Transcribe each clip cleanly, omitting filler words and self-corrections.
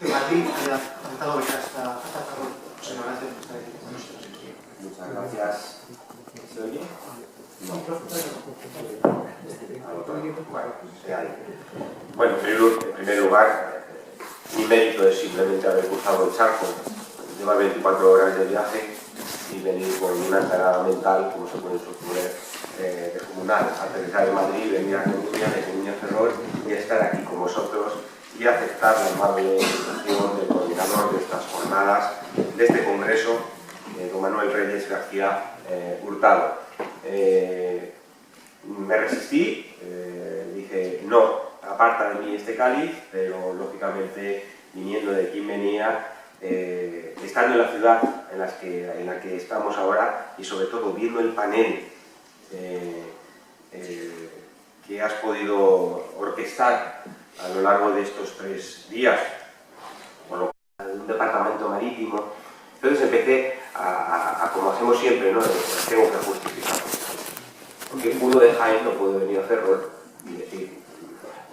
que Madrid haya aceptado becar hasta Ferrol. Muchísimas gracias por estar aquí con nosotros. Muchas gracias. ¿Se oye? No. Bueno, en primer lugar, mi mérito es simplemente haber cruzado el charco, llevar 24 horas de viaje y venir con una encarada mental, como se puede suponer, descomunal. Aterrizar en Madrid, venir a Coruña, de Coruña a Ferrol y estar aquí con vosotros y aceptar la amable invitación del coordinador de estas jornadas, de este congreso, don Manuel Reyes García Hurtado. Me resistí, dije no, aparta de mí este cáliz, pero lógicamente viniendo de quien venía, estando en la ciudad en la que estamos ahora y sobre todo viendo el panel que has podido orquestar a lo largo de estos 3 días, con lo cual, un departamento marítimo. Entonces empecé a como hacemos siempre, ¿no? Tengo que justificar. Porque uno de Jaén no puede venir a Ferrol y decir,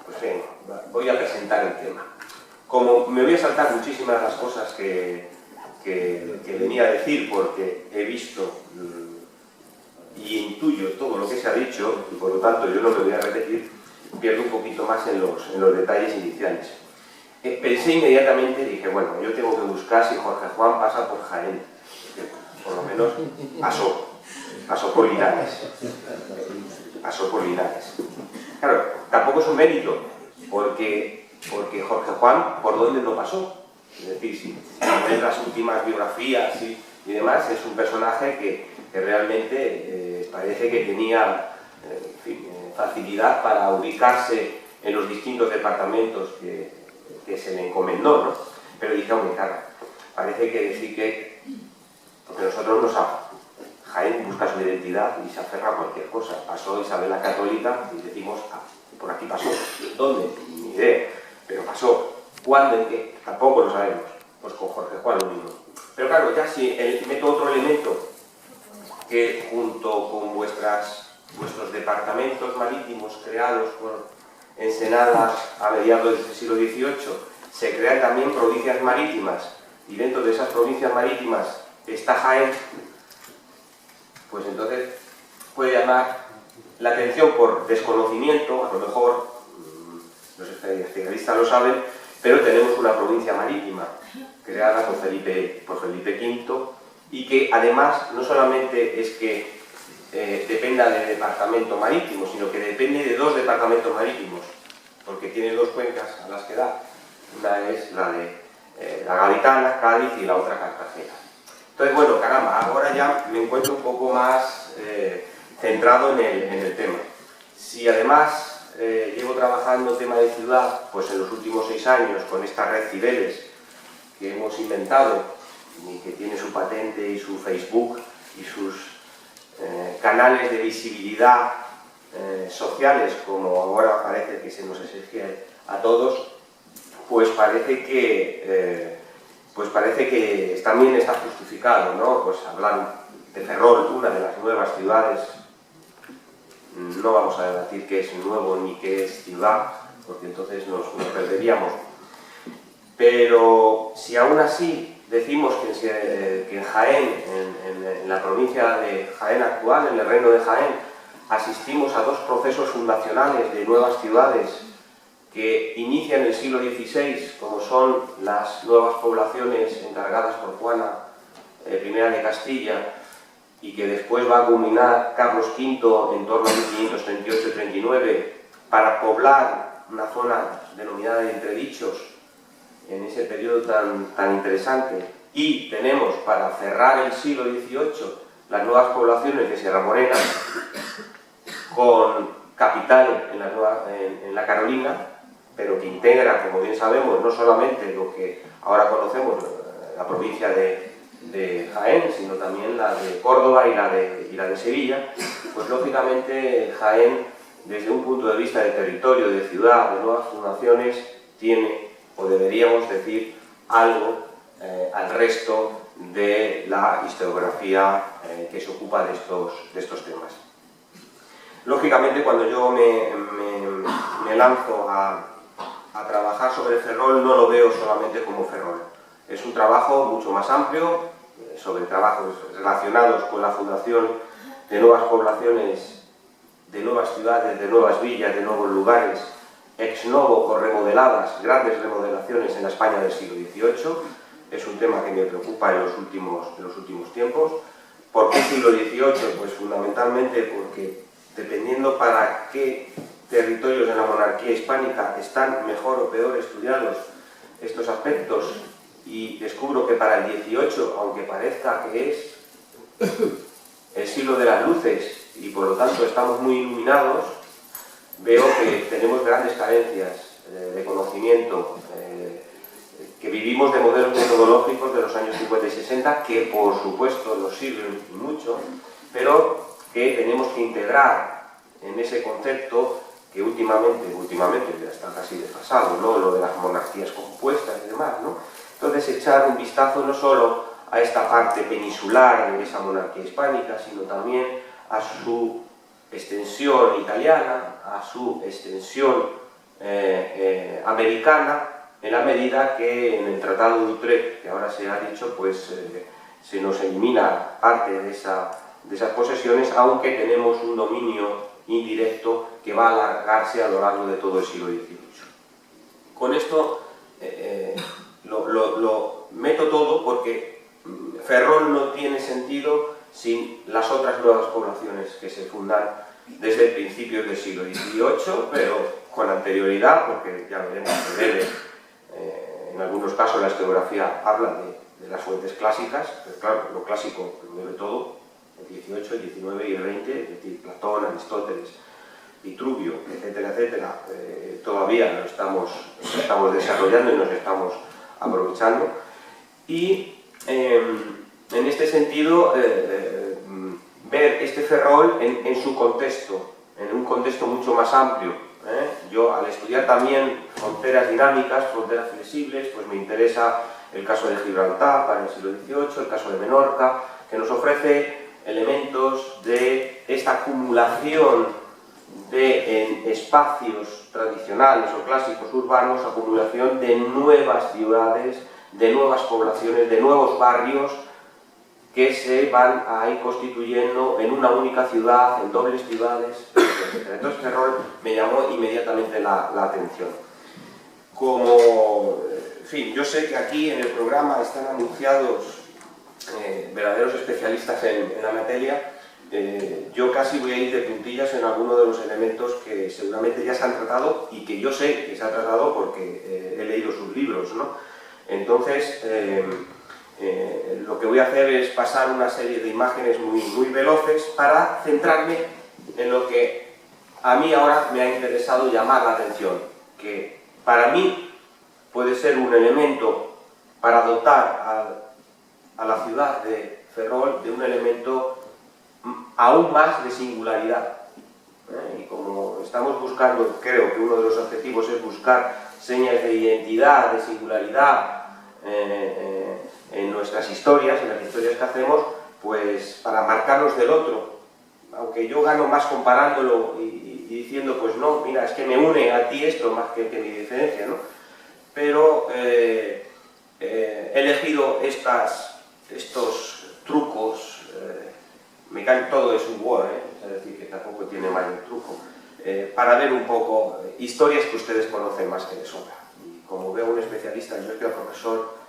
pues venga, voy a presentar el tema. Como me voy a saltar muchísimas de las cosas que venía a decir, porque he visto y intuyo todo lo que se ha dicho, y por lo tanto yo no me voy a repetir, pierdo un poquito más en los detalles iniciales. Pensé inmediatamente, dije, bueno, yo tengo que buscar si Jorge Juan pasa por Jaén, que por lo menos pasó por Linares. Pasó por Linares. Claro, tampoco es un mérito, porque Jorge Juan, ¿por dónde no pasó? Es decir, si ves las últimas biografías y demás, es un personaje que realmente parece que tenía en fin, facilidad para ubicarse en los distintos departamentos que se le encomendó, ¿no? Pero dije, hombre, claro, parece que decir que, porque nosotros nos Jaén busca su identidad y se aferra a cualquier cosa. Pasó Isabel la Católica y decimos, ah, por aquí pasó. ¿Dónde? Ni idea, pero pasó. ¿Cuándo? ¿En qué? Tampoco lo sabemos. Pues con Jorge Juan lo mismo. Pero claro, ya si meto otro elemento que junto con vuestros departamentos marítimos creados por Ensenada a mediados del siglo XVIII, se crean también provincias marítimas y dentro de esas provincias marítimas está Jaén, pues entonces puede llamar la atención por desconocimiento, a lo mejor los especialistas lo saben, pero tenemos una provincia marítima creada por Felipe V y que además no solamente es que dependa del departamento marítimo, sino que depende de 2 departamentos marítimos, porque tiene 2 cuencas a las que da. Una es la de la Gaditana, Cádiz, y la otra Cartagena. Entonces, bueno, caramba, ahora ya me encuentro un poco más centrado en el tema. Si además llevo trabajando tema de ciudad, pues en los últimos 6 años con esta red Cibeles que hemos inventado y que tiene su patente y su Facebook y sus canales de visibilidad sociales, como ahora parece que se nos exige a todos, pues parece que también está justificado, ¿no? Pues hablar de Ferrol, una de las nuevas ciudades. No vamos a debatir qué es nuevo ni qué es ciudad, porque entonces nos perderíamos. Pero si aún así decimos que en Jaén, en la provincia de Jaén actual, en el reino de Jaén, asistimos a 2 procesos fundacionales de nuevas ciudades que inician el siglo XVI, como son las nuevas poblaciones encargadas por Juana I de Castilla, y que después va a culminar Carlos V en torno a 1538-39 para poblar una zona denominada de Entredichos en ese periodo tan interesante. Y tenemos, para cerrar el siglo XVIII, las nuevas poblaciones de Sierra Morena, con capital en la Carolina, pero que integra, como bien sabemos, no solamente lo que ahora conocemos, la provincia de Jaén, sino también la de Córdoba y la de Sevilla. Pues lógicamente Jaén, desde un punto de vista de territorio, de ciudad, de nuevas fundaciones, tiene, o deberíamos decir, algo al resto de la historiografía que se ocupa de estos temas. Lógicamente, cuando yo me lanzo a a trabajar sobre Ferrol no lo veo solamente como Ferrol. Es un trabajo mucho más amplio, sobre trabajos relacionados con la fundación de nuevas poblaciones, de nuevas ciudades, de nuevas villas, de nuevos lugares, ex novo o remodeladas, grandes remodelaciones en la España del siglo XVIII. Es un tema que me preocupa en los últimos tiempos. ¿Por qué siglo XVIII? Pues fundamentalmente porque, dependiendo para qué territorios de la monarquía hispánica están mejor o peor estudiados estos aspectos, y descubro que para el XVIII, aunque parezca que es el siglo de las luces y por lo tanto estamos muy iluminados, veo que tenemos grandes carencias de conocimiento, que vivimos de modelos metodológicos de los años 50 y 60, que por supuesto nos sirven mucho, pero que tenemos que integrar en ese concepto que últimamente ya está casi desfasado, ¿no? Lo de las monarquías compuestas y demás, ¿no? Entonces, echar un vistazo no solo a esta parte peninsular de esa monarquía hispánica, sino también a su extensión italiana, a su extensión americana, en la medida que en el Tratado de Utrecht, que ahora se ha dicho, pues se nos elimina parte de esas posesiones, aunque tenemos un dominio indirecto que va a alargarse a lo largo de todo el siglo XVIII. Con esto lo meto todo porque Ferrol no tiene sentido sin las otras nuevas poblaciones que se fundan desde principios del siglo XVIII, pero con anterioridad, porque ya veremos que debe, en algunos casos la historiografía habla de las fuentes clásicas, pero claro, lo clásico lo debe todo, el XVIII, el XIX y el XX, es decir, Platón, Aristóteles, Vitruvio, etcétera, etcétera, todavía lo estamos desarrollando y nos estamos aprovechando. Y en este sentido, ver este Ferrol en su contexto, en un contexto mucho más amplio. Yo, al estudiar también fronteras dinámicas, fronteras flexibles, pues me interesa el caso de Gibraltar para el siglo XVIII, el caso de Menorca, que nos ofrece elementos de esta acumulación en espacios tradicionales o clásicos urbanos, acumulación de nuevas ciudades, de nuevas poblaciones, de nuevos barrios que se van a ir constituyendo en una única ciudad, en dobles ciudades, etc. Entonces Ferrol me llamó inmediatamente la atención. En fin, yo sé que aquí en el programa están anunciados verdaderos especialistas en la materia. Yo casi voy a ir de puntillas en algunos de los elementos que seguramente ya se han tratado y que yo sé que se ha tratado porque he leído sus libros, ¿no? Entonces, lo que voy a hacer es pasar una serie de imágenes muy veloces para centrarme en lo que a mí ahora me ha interesado llamar la atención, que para mí puede ser un elemento para dotar a la ciudad de Ferrol de un elemento aún más de singularidad. Y como estamos buscando, creo que uno de los objetivos es buscar señas de identidad, de singularidad en nuestras historias, en las historias que hacemos, pues para marcarnos del otro, aunque yo gano más comparándolo y diciendo, pues no, mira, es que me une a ti esto más que mi diferencia, ¿no? Pero he elegido estos trucos, me cae todo es un Word, es decir, que tampoco tiene mayor truco, para ver un poco historias que ustedes conocen más que de sobra. Y como veo un especialista, yo que al profesor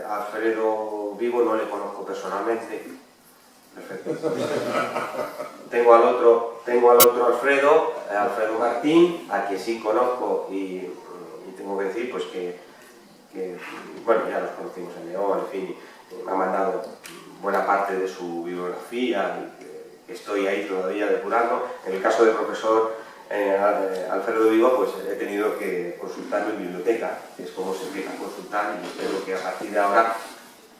Alfredo Vigo no le conozco personalmente. Perfecto. Tengo al otro Alfredo Martín, a quien sí conozco y tengo que decir pues que bueno, ya nos conocimos en León, en fin, me ha mandado buena parte de su bibliografía y que estoy ahí todavía depurando. En el caso del profesor Alfredo Vigo, pues he tenido que consultar mi biblioteca, que es como se empieza a consultar, y espero que a partir de ahora,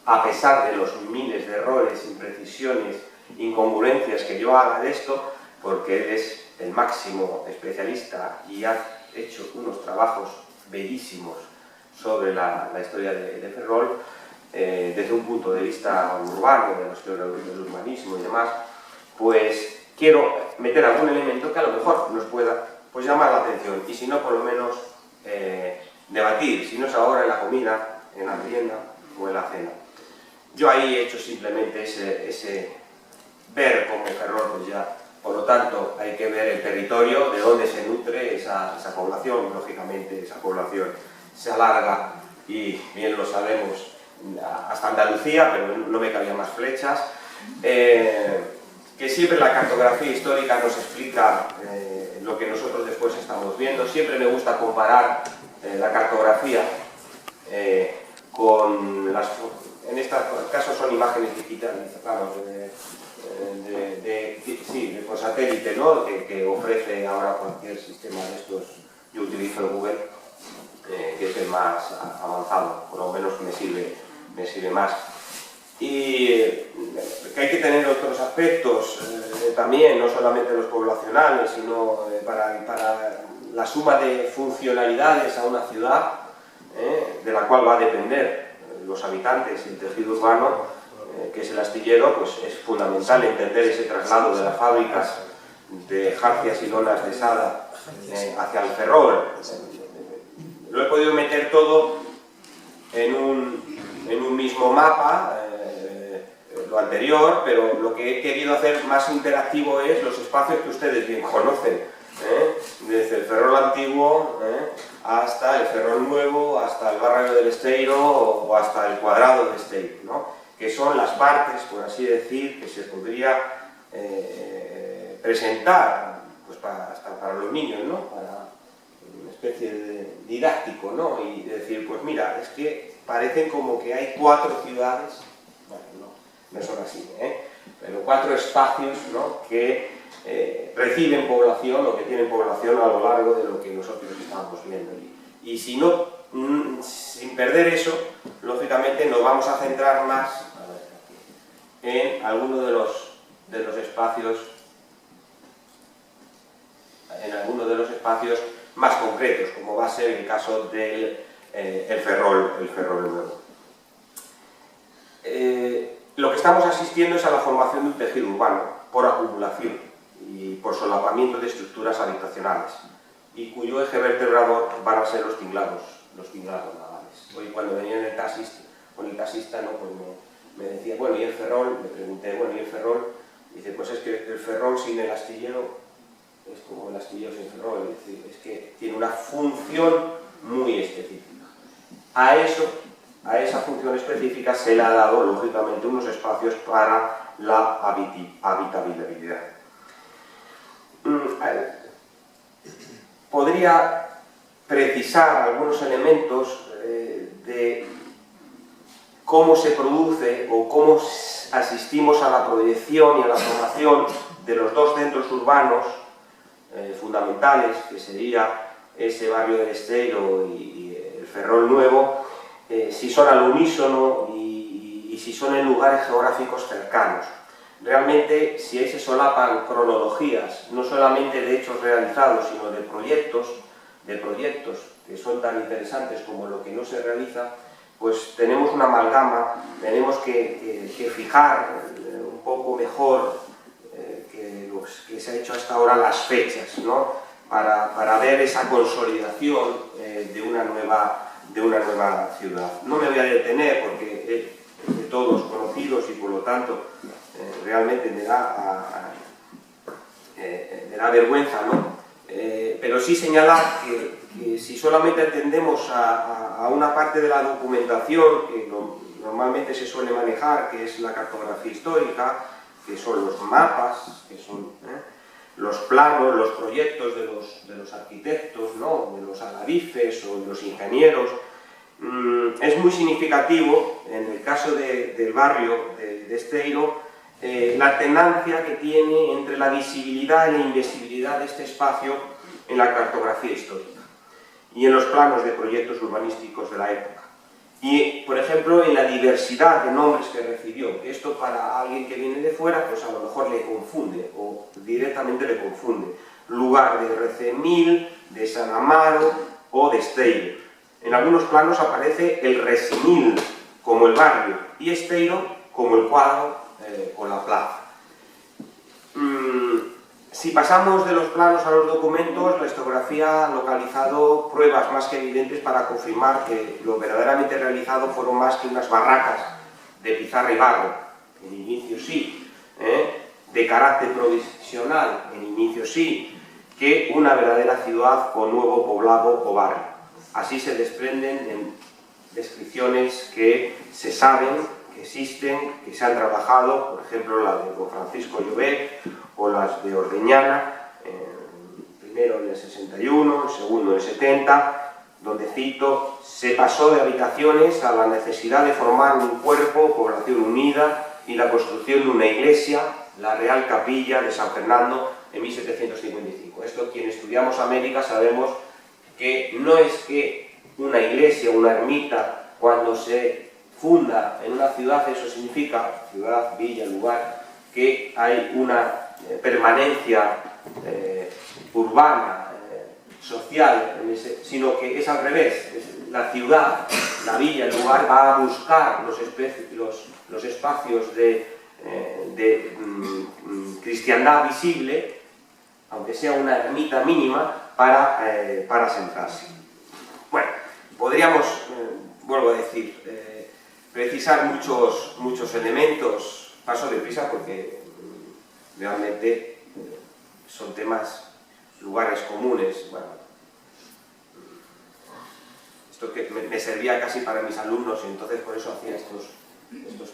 a pesar de los miles de errores, imprecisiones, incongruencias que yo haga de esto, porque él es el máximo especialista y ha hecho unos trabajos bellísimos sobre la historia de Ferrol, desde un punto de vista urbano, de la historia del urbanismo y demás, pues quiero meter algún elemento que a lo mejor nos pueda pues llamar la atención, y si no, por lo menos debatir, si no es ahora en la comida, en la merienda o en la cena. Yo ahí he hecho simplemente ese ver como Ferrol, pues ya, por lo tanto, hay que ver el territorio, de dónde se nutre esa población. Lógicamente, esa población se alarga, y bien lo sabemos, hasta Andalucía, pero no me cabían más flechas. Que siempre la cartografía histórica nos explica lo que nosotros después estamos viendo. Siempre me gusta comparar la cartografía con las... En este caso son imágenes digitales, vamos, por satélite, ¿no? que ofrece ahora cualquier sistema de estos. Yo utilizo el Google, que es el más avanzado, por lo menos me sirve más. Y que hay que tener otros aspectos también, no solamente los poblacionales, sino para la suma de funcionalidades a una ciudad, de la cual va a depender los habitantes y el tejido urbano, que es el astillero. Pues es fundamental entender ese traslado de las fábricas de jarcias y lonas de Sada hacia el Ferrol. Lo he podido meter todo en un mismo mapa, lo anterior, pero lo que he querido hacer más interactivo es los espacios que ustedes bien conocen, desde el Ferrol antiguo hasta el Ferrol nuevo, hasta el barrio del Esteiro o hasta el cuadrado de Esteiro, ¿no? Que son las partes, por así decir, que se podría presentar pues hasta para los niños, ¿no? Para una especie de didáctico, ¿no? Y decir, pues mira, es que parecen como que hay 4 ciudades, bueno, no son así, pero 4 espacios, ¿no? Que reciben población o que tienen población a lo largo de lo que nosotros estamos viendo. Y si no, sin perder eso, lógicamente nos vamos a centrar más en alguno de los espacios, más concretos, como va a ser el caso del el Ferrol nuevo. Lo que estamos asistiendo es a la formación de un tejido urbano por acumulación y por solapamiento de estructuras habitacionales, y cuyo eje vertebrador van a ser los tinglados navales. Hoy, cuando venía en el taxista, ¿no? Pues me decía, bueno, ¿y el Ferrol? Le pregunté, bueno, ¿y el Ferrol? Dice, pues es que el Ferrol sin el astillero es como el astillero sin Ferrol, es decir, es que tiene una función muy específica. A esa función específica se le ha dado, lógicamente, unos espacios para la habitabilidad. Podría precisar algunos elementos de cómo se produce o cómo asistimos a la proyección y a la formación de los 2 centros urbanos fundamentales, que sería ese barrio del Esteiro y el Ferrol nuevo, si son al unísono y si son en lugares geográficos cercanos. Realmente, si ahí se solapan cronologías, no solamente de hechos realizados, sino de proyectos que son tan interesantes como lo que no se realiza, pues tenemos una amalgama, tenemos que fijar un poco mejor que lo que se ha hecho hasta ahora las fechas, ¿no? Para ver esa consolidación de una nueva ciudad. No me voy a detener porque es de todos conocidos y por lo tanto realmente me da vergüenza, ¿no? Pero sí señalar que si solamente atendemos a una parte de la documentación que normalmente se suele manejar, que es la cartografía histórica, que son los mapas, que son los planos, los proyectos de los arquitectos, ¿no? De los alharifes o de los ingenieros, es muy significativo, en el caso del barrio de Esteiro, la alternancia que tiene entre la visibilidad y la invisibilidad de este espacio en la cartografía histórica y en los planos de proyectos urbanísticos de la época. Y, por ejemplo, en la diversidad de nombres que recibió. Esto, para alguien que viene de fuera, pues a lo mejor le confunde, o directamente le confunde. Lugar de Recemil, de San Amaro o de Esteiro. En algunos planos aparece el Recimil como el barrio y Esteiro como el cuadro o la plaza. Si pasamos de los planos a los documentos, la historiografía ha localizado pruebas más que evidentes para confirmar que lo verdaderamente realizado fueron más que unas barracas de pizarra y barro, en inicio sí, de carácter provisional, en inicio sí, que una verdadera ciudad con nuevo poblado o barrio. Así se desprenden en descripciones que se saben, que existen, que se han trabajado, por ejemplo la de don Francisco Llobet o las de Ordeñana, primero en el 61, el segundo en el 70, donde cito: se pasó de habitaciones a la necesidad de formar un cuerpo, población unida y la construcción de una iglesia, la Real Capilla de San Fernando, en 1755. Esto, quienes estudiamos América sabemos que no es que una iglesia, una ermita, cuando se funda en una ciudad, eso significa, ciudad, villa, lugar, que hay una permanencia urbana, social, sino que es al revés. La ciudad, la villa, el lugar va a buscar los espacios de cristiandad visible, aunque sea una ermita mínima, para sentarse. Bueno, podríamos, vuelvo a decir, precisar muchos elementos. Paso deprisa porque realmente son temas, lugares comunes. Bueno, esto que me servía casi para mis alumnos, y entonces por eso hacía estos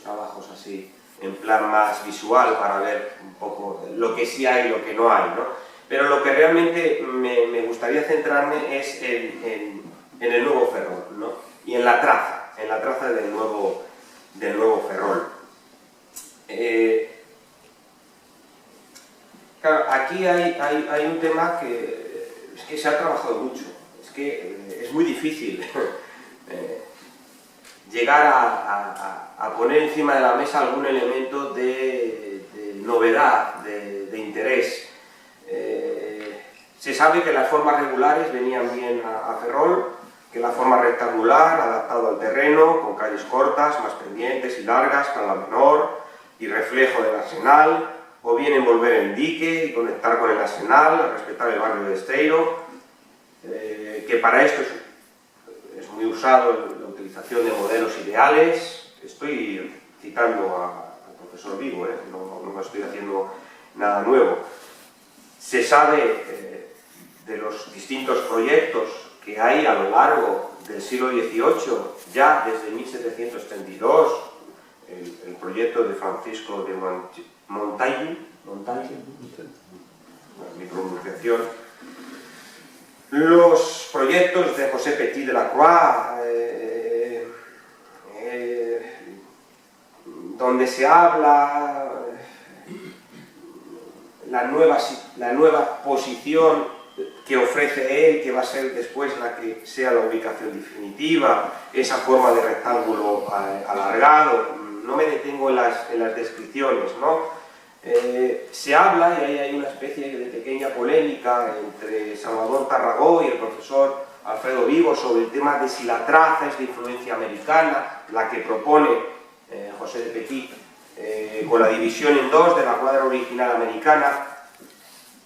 trabajos así, en plan más visual, para ver un poco lo que sí hay y lo que no hay, ¿no? Pero lo que realmente me gustaría centrarme es en el nuevo Ferrol, ¿no? Y en la traza del nuevo Ferrol. Claro, aquí hay un tema que es que se ha trabajado mucho, es que es muy difícil llegar a poner encima de la mesa algún elemento de novedad, de interés. Se sabe que las formas regulares venían bien a Ferrol, que la forma rectangular, adaptado al terreno, con calles cortas, más pendientes y largas, cala menor y reflejo del arsenal, o bien envolver el dique y conectar con el arsenal, respetar el barrio de Esteiro, que para esto es muy usado la utilización de modelos ideales. Estoy citando al profesor Vigo, no me estoy haciendo nada nuevo. Se sabe de los distintos proyectos que hay a lo largo del siglo XVIII, ya desde 1732, el proyecto de Francisco de Montaigne, mi pronunciación, los proyectos de José Petit de la Croix, donde se habla la nueva posición que ofrece él, que va a ser después la que sea la ubicación definitiva, esa forma de rectángulo alargado. No me detengo en las descripciones, ¿no? Se habla, y ahí hay una especie de pequeña polémica entre Salvador Tarragó y el profesor Alfredo Vigo sobre el tema de si la traza es de influencia americana, la que propone José de Petit, con la división en dos de la cuadra original americana,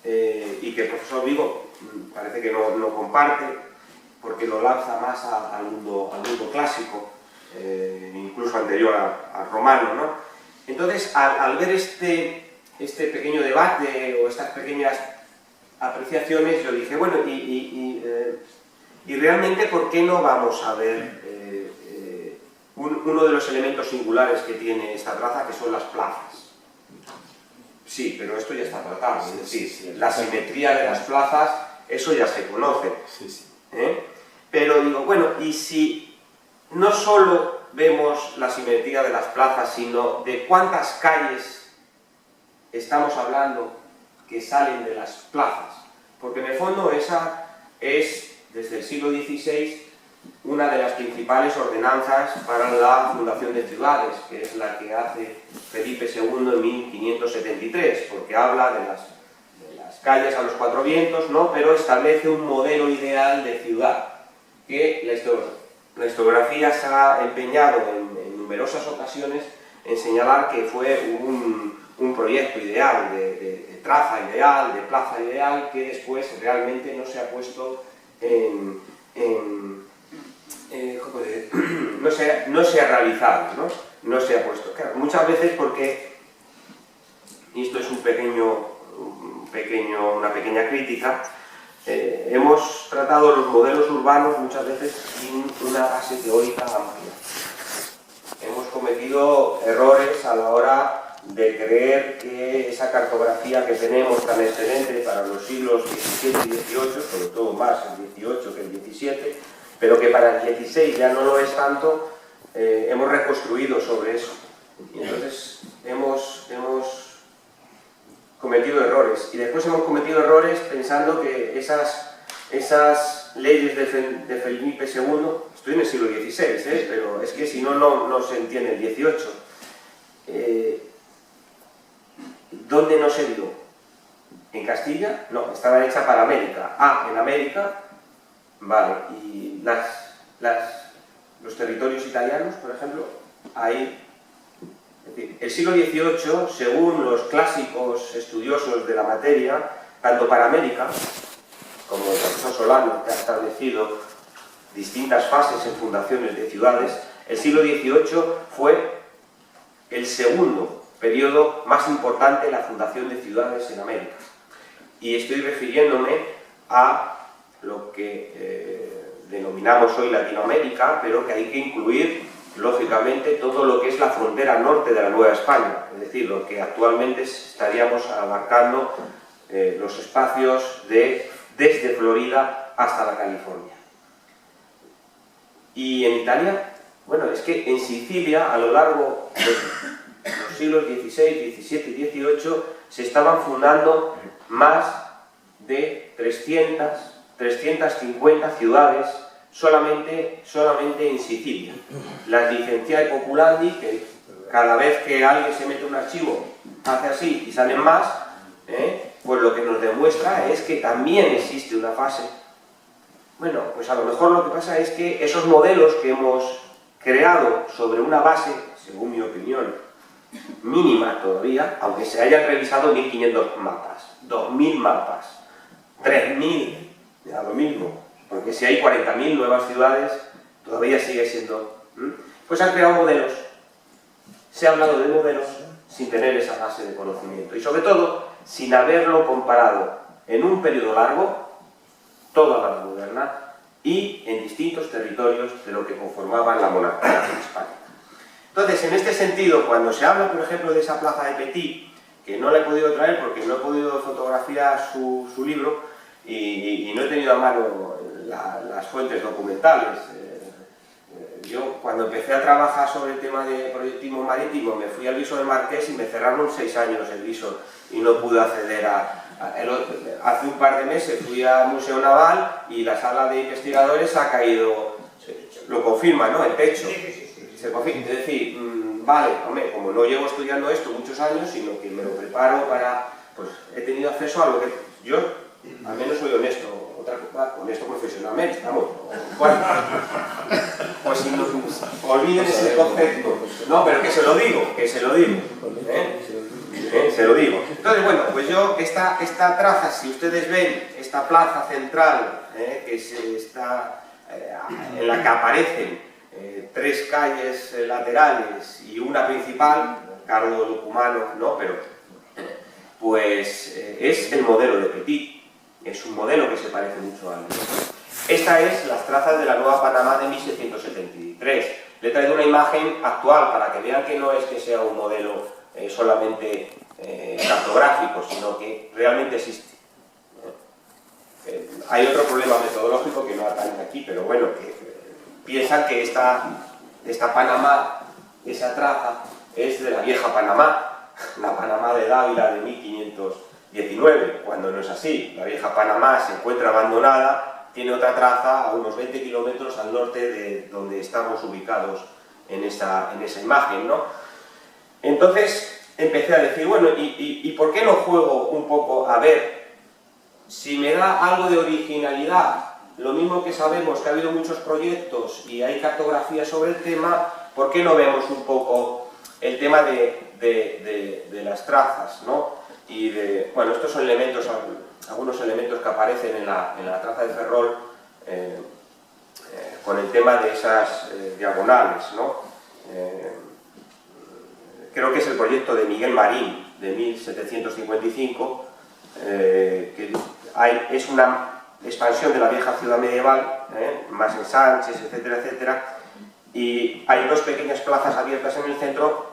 y que el profesor Vigo parece que no comparte, porque lo lanza más al mundo clásico, incluso anterior al romano, ¿no? Entonces, al ver este pequeño debate o estas pequeñas apreciaciones, yo dije, bueno, y realmente, ¿por qué no vamos a ver uno de los elementos singulares que tiene esta traza, que son las plazas? Sí, pero esto ya está tratado, es decir, la simetría de las plazas, eso ya se conoce. Pero digo, bueno, y si no solo vemos la simetría de las plazas, sino de cuántas calles estamos hablando que salen de las plazas, porque en el fondo esa es, desde el siglo XVI, una de las principales ordenanzas para la fundación de ciudades, que es la que hace Felipe II en 1573, porque habla de las calles a los cuatro vientos, ¿no? Pero establece un modelo ideal de ciudad, que la historiografía se ha empeñado en numerosas ocasiones en señalar que fue un un proyecto ideal, de traza ideal, de plaza ideal, que después realmente no se ha puesto no se ha realizado, ¿no? No se ha puesto. Claro, muchas veces porque, y esto es una pequeña crítica, hemos tratado los modelos urbanos muchas veces sin una base teórica amplia. Hemos cometido errores a la hora de creer que esa cartografía que tenemos tan excelente para los siglos XVII y XVIII, sobre todo más el XVIII que el XVII, pero que para el XVI ya no lo es tanto, hemos reconstruido sobre eso. Y entonces hemos cometido errores. Y después hemos cometido errores pensando que esas leyes de Felipe II, estoy en el siglo XVI, pero es que si no, no se entiende el XVIII. ¿Dónde no se dio? ¿En Castilla? No, estaba hecha para América. En América, vale, y los territorios italianos, por ejemplo, ahí. Es decir, el siglo XVIII, según los clásicos estudiosos de la materia, tanto para América, como el profesor Solano, que ha establecido distintas fases en fundaciones de ciudades, el siglo XVIII fue el segundo periodo más importante en la fundación de ciudades en América. Y estoy refiriéndome a lo que denominamos hoy Latinoamérica, pero que hay que incluir, lógicamente, todo lo que es la frontera norte de la Nueva España, es decir, lo que actualmente estaríamos abarcando los espacios desde Florida hasta la California. Y en Italia, bueno, es que en Sicilia, a lo largo de los siglos XVI, XVII y XVIII, se estaban fundando más de 350 ciudades solamente en Sicilia. Las licenciae populandi, que cada vez que alguien se mete un archivo hace así y salen más, pues lo que nos demuestra es que también existe una fase. Bueno, pues a lo mejor lo que pasa es que esos modelos que hemos creado sobre una base, según mi opinión, mínima todavía, aunque se hayan revisado 1.500 mapas, 2.000 mapas, 3.000, ya lo mismo, porque si hay 40.000 nuevas ciudades, todavía sigue siendo. Pues han creado modelos, se ha hablado de modelos sin tener esa base de conocimiento y sobre todo sin haberlo comparado en un periodo largo, toda la edad moderna, y en distintos territorios de lo que conformaban la monarquía hispánica. Entonces, en este sentido, cuando se habla, por ejemplo, de esa plaza de Petit, que no la he podido traer porque no he podido fotografiar su libro y no he tenido a mano las fuentes documentales. Yo, cuando empecé a trabajar sobre el tema de proyectismo marítimo, me fui al Viso de Marqués y me cerraron 6 años el Viso y no pude acceder hace un par de meses fui al Museo Naval y la sala de investigadores ha caído, lo confirma, ¿no? El techo. Se confirma. Es decir, vale, hombre, como no llevo estudiando esto muchos años, sino que me lo preparo para, pues he tenido acceso a lo que yo, al menos soy honesto, honesto profesionalmente, vamos. Bueno, pues si no, olviden ese concepto. No, pero que se lo digo. Se lo digo. Entonces, bueno, pues yo, esta traza, si ustedes ven esta plaza central, en la que aparecen 3 calles laterales y una principal, Carlo Lucumano, ¿no? Pero, pues es el modelo de Petit, es un modelo que se parece mucho al mío. Esta es las trazas de la Nueva Panamá de 1773. Le he traído una imagen actual para que vean que no es que sea un modelo solamente cartográfico, sino que realmente existe. Hay otro problema metodológico que no atañe aquí, pero bueno, que piensan que esta Panamá, esa traza, es de la vieja Panamá, la Panamá de Dávila de 1519, cuando no es así. La vieja Panamá se encuentra abandonada, tiene otra traza a unos 20 kilómetros al norte de donde estamos ubicados en esa imagen, ¿no? Entonces empecé a decir, bueno, ¿y por qué no juego un poco a ver si me da algo de originalidad? Lo mismo que sabemos que ha habido muchos proyectos y hay cartografía sobre el tema, ¿por qué no vemos un poco el tema de las trazas, ¿no? Y bueno, estos son elementos, algunos elementos que aparecen en la traza de Ferrol con el tema de esas diagonales, ¿no? Creo que es el proyecto de Miguel Marín, de 1755, que es una expansión de la vieja ciudad medieval, más ensanches, etcétera, etcétera, y hay dos pequeñas plazas abiertas en el centro,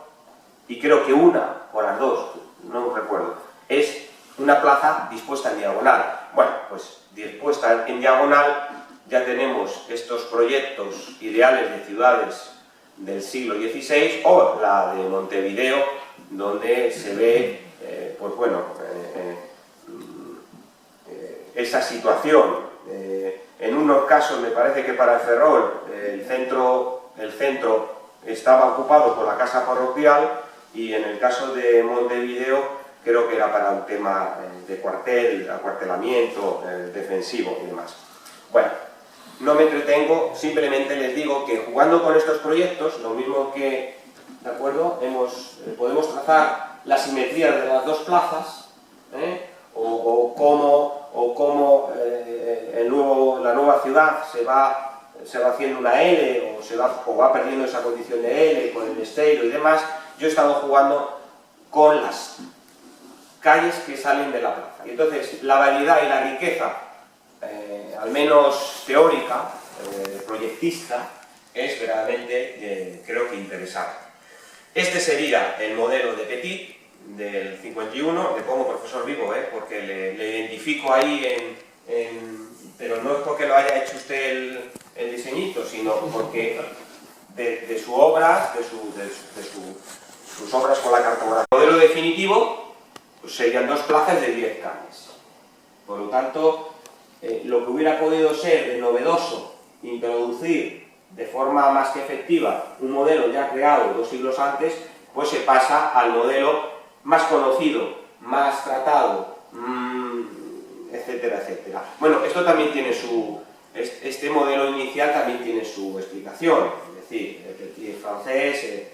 y creo que una, o las dos, no recuerdo, es una plaza dispuesta en diagonal. Bueno, pues dispuesta en diagonal ya tenemos estos proyectos ideales de ciudades del siglo XVI, o la de Montevideo, donde se ve, pues bueno, esa situación. En unos casos me parece que para el Ferrol el centro estaba ocupado por la casa parroquial, y en el caso de Montevideo creo que era para un tema de cuartel, acuartelamiento, defensivo y demás. Bueno, no me entretengo, simplemente les digo que jugando con estos proyectos, lo mismo que, ¿de acuerdo?, podemos trazar la simetría de las dos plazas, o cómo la nueva ciudad se va haciendo una L, o va perdiendo esa condición de L con el estero y demás. Yo he estado jugando con las calles que salen de la plaza. Y entonces la variedad y la riqueza, al menos teórica, proyectista, es verdaderamente, creo que interesante. Este sería el modelo de Petit, del 51, le pongo profesor Vigo, porque le identifico ahí pero no es porque lo haya hecho usted el diseñito, sino porque de su obra, sus obras con la cartografía. El modelo definitivo pues serían dos plazas de 10 calles. Por lo tanto, lo que hubiera podido ser de novedoso introducir de forma más que efectiva un modelo ya creado 2 siglos antes, pues se pasa al modelo más conocido, más tratado, etcétera, etcétera. Bueno, esto también tiene este modelo inicial también tiene su explicación, es decir, el Petit francés,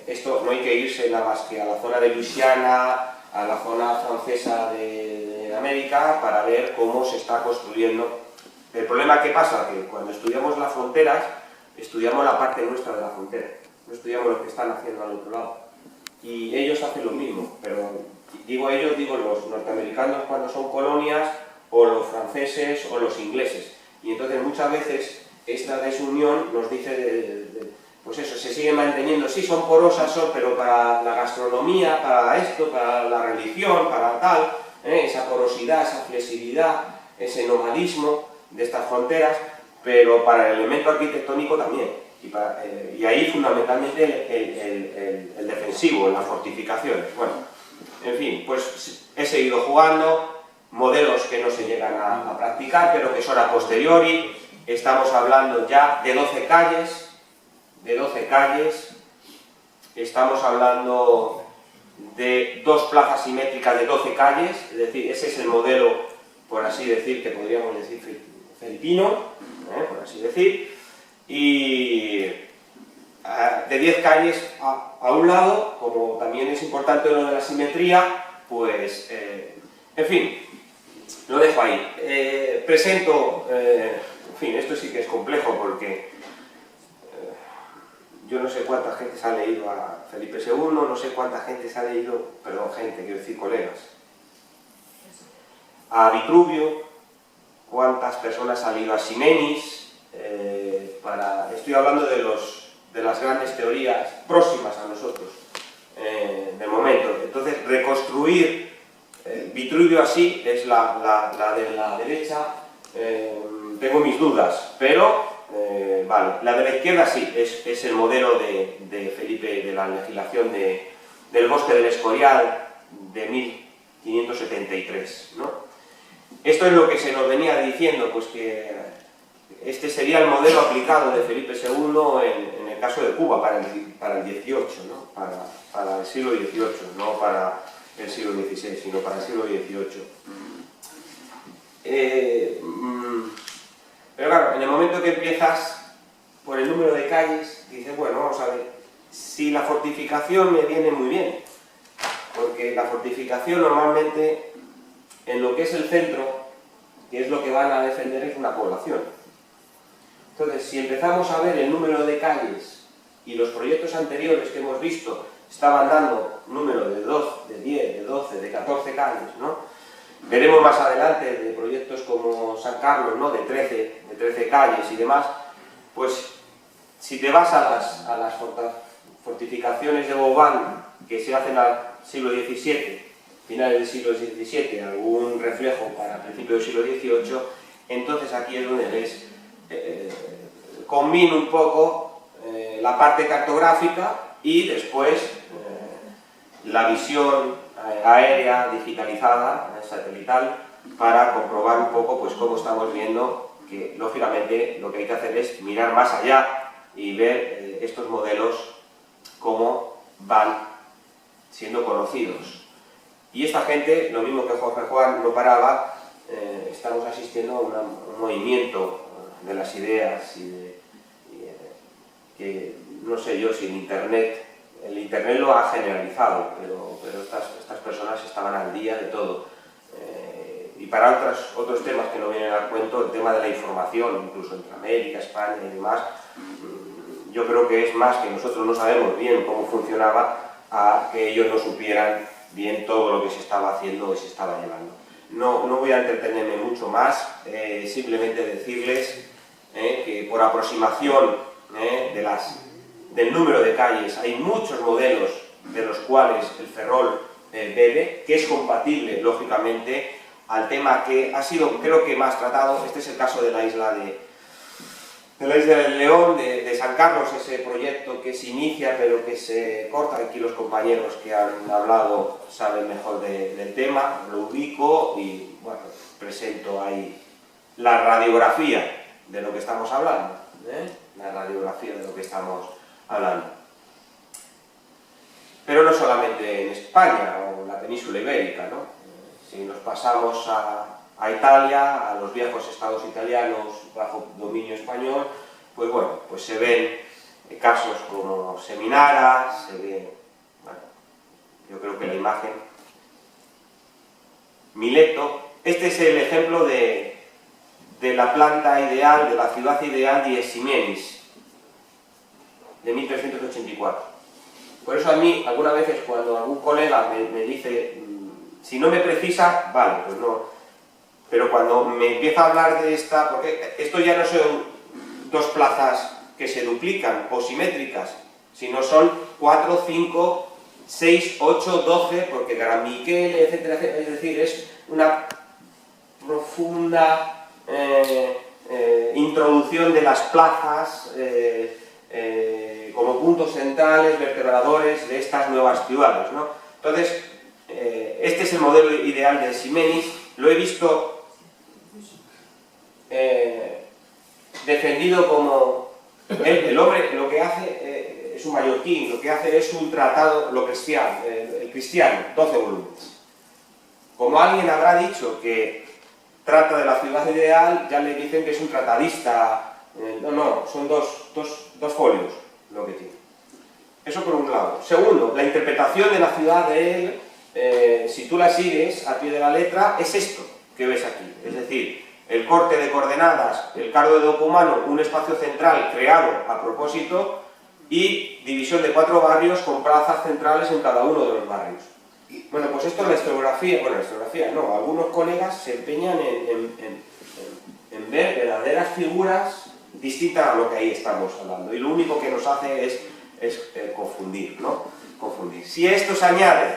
esto no hay que irse nada más que a la zona de Luisiana, a la zona francesa de América, para ver cómo se está construyendo. El problema que pasa, que cuando estudiamos las fronteras, estudiamos la parte nuestra de la frontera, no estudiamos lo que están haciendo al otro lado. Y ellos hacen lo mismo, pero digo ellos, digo los norteamericanos cuando son colonias, o los franceses, o los ingleses. Y entonces muchas veces esta desunión nos dice, pues eso, se sigue manteniendo, sí son porosas, pero para la gastronomía, para esto, para la religión, para tal, esa porosidad, esa flexibilidad, ese nomadismo de estas fronteras, pero para el elemento arquitectónico también. Y ahí fundamentalmente el defensivo, las fortificaciones. Bueno, en fin, pues he seguido jugando, modelos que no se llegan a practicar, pero que son a posteriori. Estamos hablando ya de 12 calles, estamos hablando de 2 plazas simétricas de 12 calles, es decir, ese es el modelo, por así decir, que podríamos decir filipino, por así decir, y de 10 calles a un lado, como también es importante lo de la simetría, pues, en fin, lo dejo ahí. Presento, en fin, esto sí que es complejo porque yo no sé cuánta gente se ha leído a Felipe II, no sé cuánta gente se ha leído, perdón, gente, quiero decir colegas, a Vitruvio, cuántas personas han leído a Ximenis. Estoy hablando de las grandes teorías próximas a nosotros, de momento. Entonces, reconstruir Vitruvio así es la de la derecha, tengo mis dudas, pero vale, la de la izquierda sí, es el modelo de Felipe, de la legislación del Bosque del Escorial de 1573, ¿no? Esto es lo que se nos venía diciendo, pues que este sería el modelo aplicado de Felipe II en el caso de Cuba, para el XVIII, ¿no? Para el siglo XVIII, no para el siglo XVI, sino para el siglo XVIII. Pero claro, en el momento que empiezas por el número de calles, dices, bueno, vamos a ver, si la fortificación me viene muy bien, porque la fortificación normalmente en lo que es el centro, que es lo que van a defender, es una población. Entonces, si empezamos a ver el número de calles y los proyectos anteriores que hemos visto estaban dando número de 2, de 10, de 12, de 14 calles, ¿no? Veremos más adelante de proyectos como San Carlos, ¿no? de 13 calles y demás. Pues si te vas a las fortificaciones de Vauban que se hacen al siglo XVII, finales del siglo XVII, algún reflejo para principios del siglo XVIII, entonces aquí es donde ves, combino un poco la parte cartográfica y después la visión aérea, digitalizada, satelital, para comprobar un poco pues cómo estamos viendo que, lógicamente, lo que hay que hacer es mirar más allá y ver estos modelos cómo van siendo conocidos. Y esta gente, lo mismo que Jorge Juan no paraba, estamos asistiendo a un movimiento de las ideas que no sé yo si el Internet lo ha generalizado, pero estas personas estaban al día de todo. Y para otros temas que no vienen al cuento, el tema de la información, incluso entre América, España y demás, yo creo que es más que nosotros no sabemos bien cómo funcionaba a que ellos no supieran bien todo lo que se estaba haciendo y se estaba llevando. No voy a entretenerme mucho más, simplemente decirles que por aproximación del número de calles hay muchos modelos de los cuales el Ferrol bebe, que es compatible, lógicamente, al tema que ha sido, creo que más tratado. Este es el caso de la isla del León, de San Carlos, ese proyecto que se inicia pero que se corta. Aquí los compañeros que han hablado saben mejor del tema, lo ubico y bueno, presento ahí la radiografía de lo que estamos hablando, la radiografía de lo que estamos hablando. Pero no solamente en España o en la península ibérica, ¿no? Si nos pasamos a Italia, a los viejos estados italianos bajo dominio español, pues bueno, pues se ven casos como Seminara, se ve, bueno, yo creo que la imagen, Mileto. Este es el ejemplo de la planta ideal, de la ciudad ideal de Ximenis, de 1384. Por eso a mí, algunas veces, cuando algún colega me dice, si no me precisa, vale, pues no. Pero cuando me empieza a hablar de esta, porque esto ya no son dos plazas que se duplican o simétricas, sino son 4, 5, 6, 8, 12, porque Gran Miquel, etcétera, etcétera, es decir, es una profunda introducción de las plazas como puntos centrales, vertebradores de estas nuevas ciudades, ¿no? Entonces, este es el modelo ideal de Ximenis. Lo he visto defendido como el hombre lo que hace es un mallorquín, lo que hace es un tratado, lo cristiano, el cristiano, 12 volúmenes. Como alguien habrá dicho que trata de la ciudad ideal, ya le dicen que es un tratadista. No, son dos folios lo que tiene. Eso por un lado. Segundo, la interpretación de la ciudad de él, si tú la sigues a pie de la letra, es esto que ves aquí. Es decir, el corte de coordenadas, el cardo de Documano, un espacio central creado a propósito y división de 4 barrios con plazas centrales en cada uno de los barrios. Bueno, pues esto es la historiografía, bueno, la historiografía no, algunos colegas se empeñan en ver verdaderas figuras distintas a lo que ahí estamos hablando, y lo único que nos hace es confundir, ¿no? Confundir. Si esto se añade